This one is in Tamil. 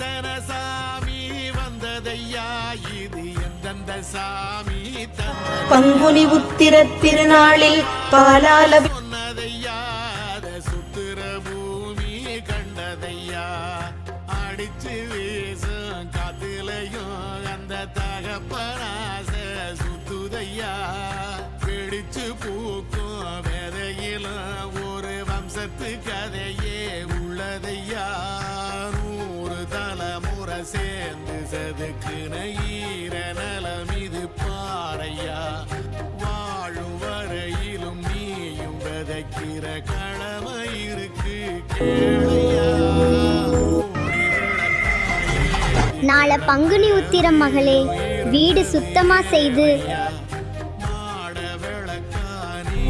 எத்தனை சாமி வந்ததையா இது எந்தெந்த சாமி பங்குனி உத்திர திருநாளில் பாலால சொன்னதையா சுத்துற பூமி கண்டதையா அடிச்சு வீசும் காத்துலையும் அந்த தகப்பனாச சுத்துதையா பிடிச்சு பூக்கும் வேதையிலும் ஒரு வம்சத்து கதையே உள்ளதையா 100 தலைமுறை சேர்ந்து சதுக்குன ஈர நலம் இது பாறையா வாழும் வரையிலும் நீயும் விதைக்கிற கடமை இருக்கு கேளையா நாளை பங்குனி உத்திரம் மகளே, வீடு சுத்தமா செய்து மாட விளக்கானே